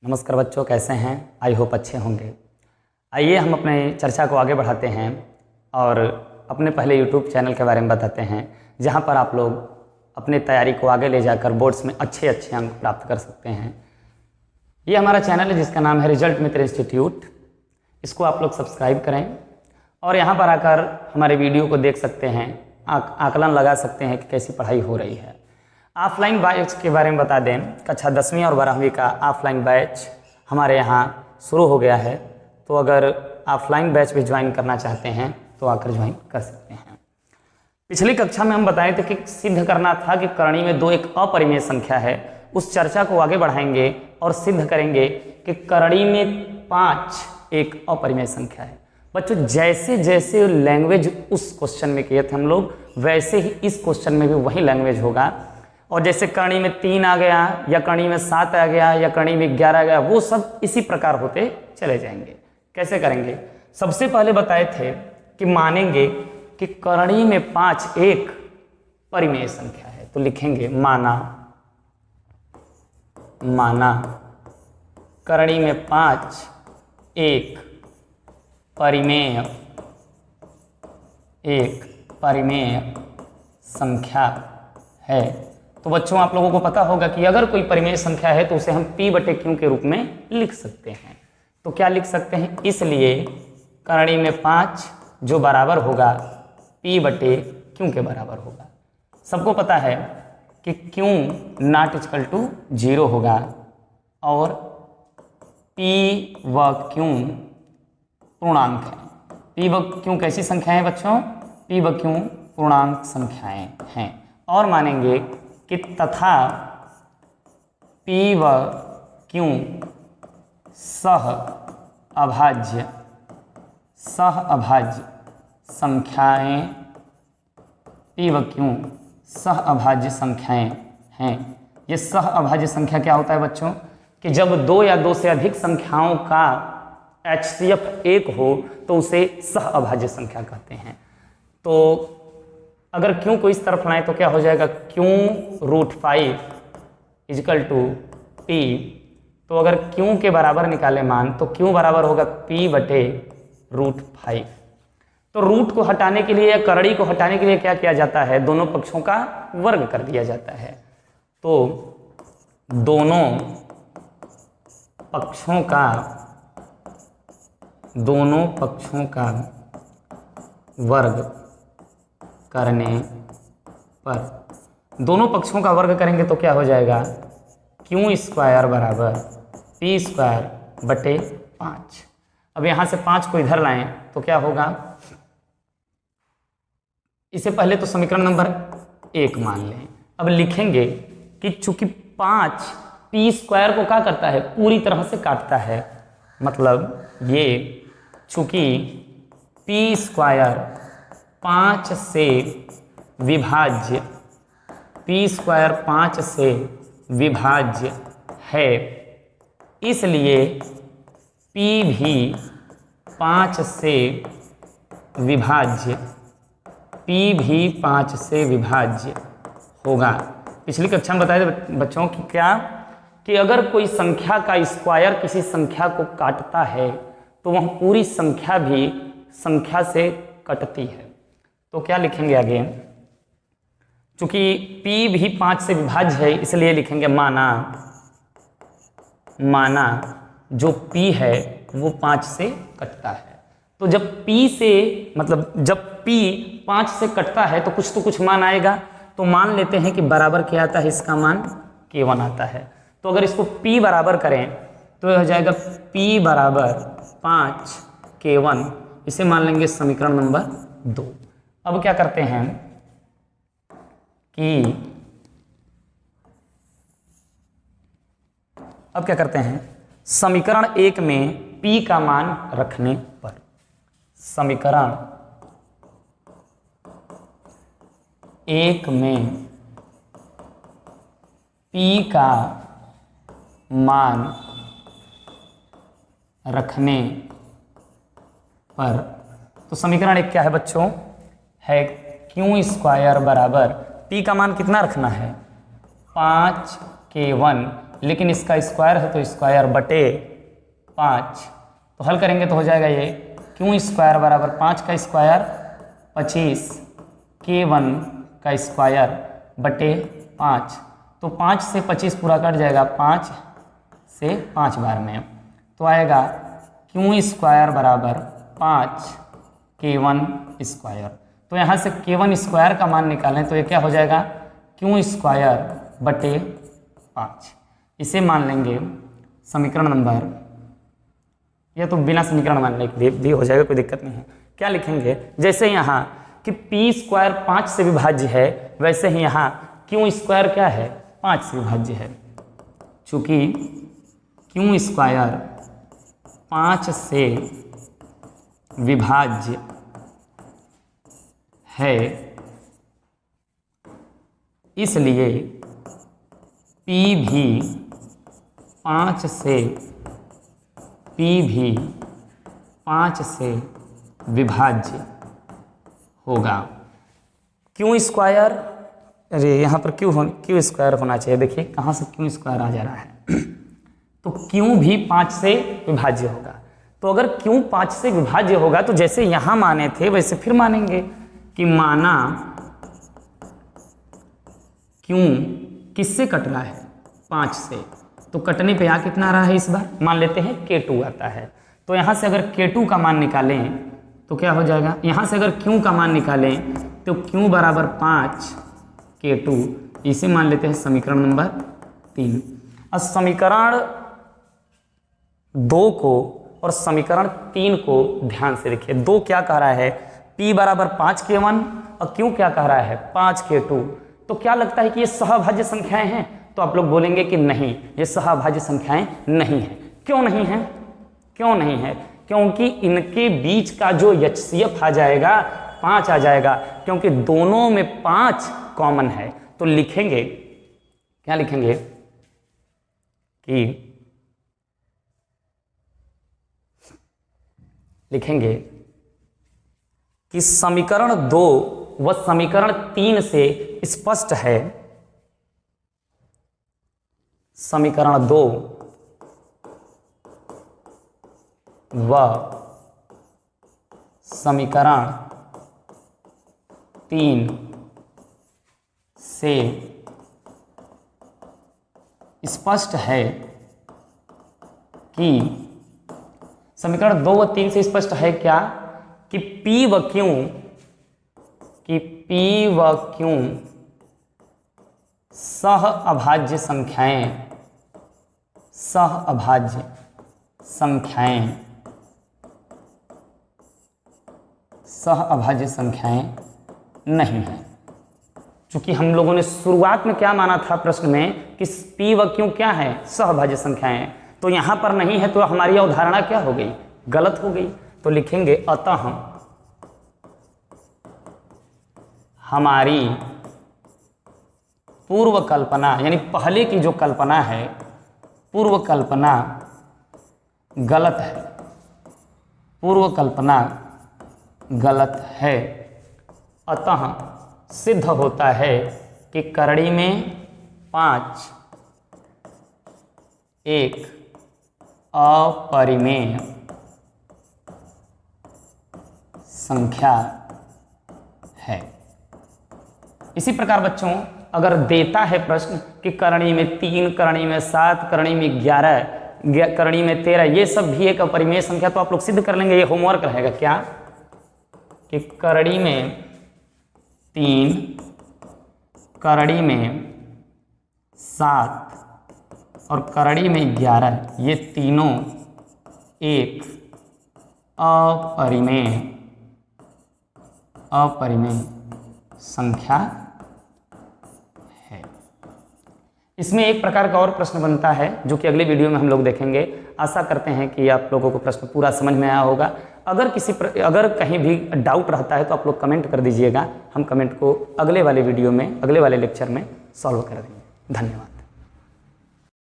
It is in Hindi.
नमस्कार बच्चों, कैसे हैं? आई होप अच्छे होंगे। आइए हम अपने चर्चा को आगे बढ़ाते हैं और अपने पहले यूट्यूब चैनल के बारे में बताते हैं, जहां पर आप लोग अपने तैयारी को आगे ले जाकर बोर्ड्स में अच्छे अंक प्राप्त कर सकते हैं। ये हमारा चैनल है जिसका नाम है रिजल्ट मित्र इंस्टीट्यूट। इसको आप लोग सब्सक्राइब करें और यहाँ पर आकर हमारे वीडियो को देख सकते हैं, आकलन लगा सकते हैं कि कैसी पढ़ाई हो रही है। ऑफलाइन बैच के बारे में बता दें, कक्षा 10वीं और 12वीं का ऑफलाइन बैच हमारे यहाँ शुरू हो गया है। तो अगर ऑफलाइन बैच भी ज्वाइन करना चाहते हैं तो आकर ज्वाइन कर सकते हैं। पिछली कक्षा में हम बताए थे कि सिद्ध करना था कि करणी में 2 एक अपरिमेय संख्या है। उस चर्चा को आगे बढ़ाएंगे और सिद्ध करेंगे कि करणी में 5 एक अपरिमेय संख्या है। बच्चों, जैसे जैसे लैंग्वेज उस क्वेश्चन में किए थे हम लोग, वैसे ही इस क्वेश्चन में भी वही लैंग्वेज होगा। और जैसे करणी में 3 आ गया या करणी में 7 आ गया या करणी में 11 आ गया, वो सब इसी प्रकार होते चले जाएंगे। कैसे करेंगे? सबसे पहले बताए थे कि मानेंगे कि करणी में 5 एक परिमेय संख्या है, तो लिखेंगे माना करणी में 5 एक परिमेय संख्या है। तो बच्चों, आप लोगों को पता होगा कि अगर कोई परिमेय संख्या है तो उसे हम P/Q के रूप में लिख सकते हैं। तो क्या लिख सकते हैं? इसलिए करणी में 5 जो बराबर होगा P/Q के बराबर होगा। सबको पता है कि Q ≠ 0 होगा और P व Q पूर्णांक है। P व Q कैसी संख्याएं हैं बच्चों? P व Q पूर्णांक संख्याएं हैं। और मानेंगे कि तथा P व Q सह अभाज्य संख्याएं, P व Q सह अभाज्य संख्याएं हैं। ये सह अभाज्य संख्या क्या होता है बच्चों? कि जब 2 या 2 से अधिक संख्याओं का HCF 1 हो तो उसे सह अभाज्य संख्या कहते हैं। तो अगर Q को इस तरफ लाएं तो क्या हो जाएगा? Q√5 = P। तो अगर Q के बराबर निकाले मान तो Q बराबर होगा P/√5। तो रूट को हटाने के लिए या करणी को हटाने के लिए क्या किया जाता है? दोनों पक्षों का वर्ग कर दिया जाता है। तो दोनों पक्षों का वर्ग करने पर, दोनों पक्षों का वर्ग करेंगे तो क्या हो जाएगा? Q² बराबर P²/5। अब यहां से 5 को इधर लाएं तो क्या होगा? इसे पहले तो समीकरण नंबर 1 मान लें। अब लिखेंगे कि चूंकि 5 P² को क्या करता है? पूरी तरह से काटता है। मतलब ये चूंकि P² 5 से विभाज्य है, इसलिए P भी 5 से विभाज्य होगा। पिछली कक्षा में बताया था बच्चों कि क्या कि अगर कोई संख्या का स्क्वायर किसी संख्या को काटता है तो वह पूरी संख्या भी संख्या से कटती है। तो क्या लिखेंगे आगे? चूंकि P भी 5 से विभाज्य है, इसलिए लिखेंगे माना जो P है वो 5 से कटता है। तो जब जब P 5 से कटता है तो कुछ मान आएगा। तो मान लेते हैं कि बराबर क्या आता है? इसका मान K1 आता है। तो अगर इसको P बराबर करें तो हो जाएगा P बराबर 5 K1। इसे मान लेंगे समीकरण नंबर 2। अब क्या करते हैं समीकरण 1 में P का मान रखने पर, समीकरण 1 में P का मान रखने पर, तो समीकरण 1 क्या है बच्चों? है Q² बराबर P का मान कितना रखना है? 5K1 लेकिन इसका स्क्वायर है तो स्क्वायर बटे 5, तो हल करेंगे तो हो जाएगा ये क्यू स्क्वायर बराबर 5 का स्क्वायर 25 K1 का स्क्वायर बटे 5। तो 5 से 25 पूरा कट जाएगा, 5 से 5 बार में, तो आएगा क्यू स्क्वायर बराबर 5 K1 स्क्वायर। तो यहाँ से K1 स्क्वायर का मान निकालें तो ये क्या हो जाएगा क्यू स्क्वायर बटे 5। इसे मान लेंगे समीकरण नंबर, या तो बिना समीकरण मानने के लिए भी हो जाएगा, कोई दिक्कत नहीं है। क्या लिखेंगे, जैसे यहाँ कि पी स्क्वायर 5 से विभाज्य है, वैसे ही यहाँ क्यू स्क्वायर क्या है 5 से विभाज्य है। चूंकि क्यू स्क्वायर 5 से विभाज्य है, इसलिए P भी 5 से विभाज्य होगा। क्यू स्क्वायर, अरे यहाँ पर क्यू स्क्वायर होना चाहिए, देखिए कहाँ से क्यू स्क्वायर आ जा रहा है तो क्यू भी 5 से विभाज्य होगा। तो अगर क्यू 5 से विभाज्य होगा तो जैसे यहाँ माने थे वैसे फिर मानेंगे कि माना क्यू किससे कट रहा है 5 से, तो कटने पे यहाँ कितना आ रहा है, इस बार मान लेते हैं K2 आता है। तो यहाँ से अगर K2 का मान निकालें तो क्या हो जाएगा, यहाँ से अगर Q का मान निकालें तो Q बराबर 5 K2, इसे मान लेते हैं समीकरण नंबर 3। अब समीकरण 2 को और समीकरण 3 को ध्यान से देखिए। 2 क्या कह रहा है, P बराबर 5 K1 और Q क्या कह रहा है 5 K2। तो क्या लगता है कि ये सहभाज्य संख्याएं हैं, तो आप लोग बोलेंगे कि नहीं, ये सहभाज्य संख्याएं नहीं है। क्यों नहीं है, क्यों नहीं है, क्योंकि इनके बीच का जो HCF आ जाएगा 5 आ जाएगा, क्योंकि दोनों में 5 कॉमन है। तो लिखेंगे, क्या लिखेंगे कि लिखेंगे कि समीकरण 2 व समीकरण 3 से स्पष्ट है, समीकरण 2 व समीकरण 3 से स्पष्ट है कि समीकरण 2 व 3 से स्पष्ट है क्या कि P व Q सह अभाज्य संख्याएं नहीं है। चूंकि हम लोगों ने शुरुआत में क्या माना था प्रश्न में कि P व Q क्या है, सहभाज्य संख्याएं, तो यहां पर नहीं है, तो हमारी अवधारणा क्या हो गई, गलत हो गई। तो लिखेंगे अतः हमारी पूर्व कल्पना, यानी पहले की जो कल्पना है, पूर्व कल्पना गलत है, पूर्व कल्पना गलत है। अतः सिद्ध होता है कि करड़ी में 5 एक अपरिमेय संख्या है। इसी प्रकार बच्चों अगर देता है प्रश्न कि करणी में 3, करणी में 7, करणी में 11, करणी में 13, ये सब भी एक अपरिमेय संख्या, तो आप लोग सिद्ध कर लेंगे। ये होमवर्क रहेगा क्या कि करणी में 3, करणी में 7 और करणी में 11, ये तीनों एक अपरिमेय संख्या है। इसमें एक प्रकार का और प्रश्न बनता है जो कि अगले वीडियो में हम लोग देखेंगे। आशा करते हैं कि आप लोगों को प्रश्न पूरा समझ में आया होगा। अगर कहीं भी डाउट रहता है तो आप लोग कमेंट कर दीजिएगा, हम कमेंट को अगले वाले वीडियो में, अगले वाले लेक्चर में सॉल्व कर देंगे। धन्यवाद।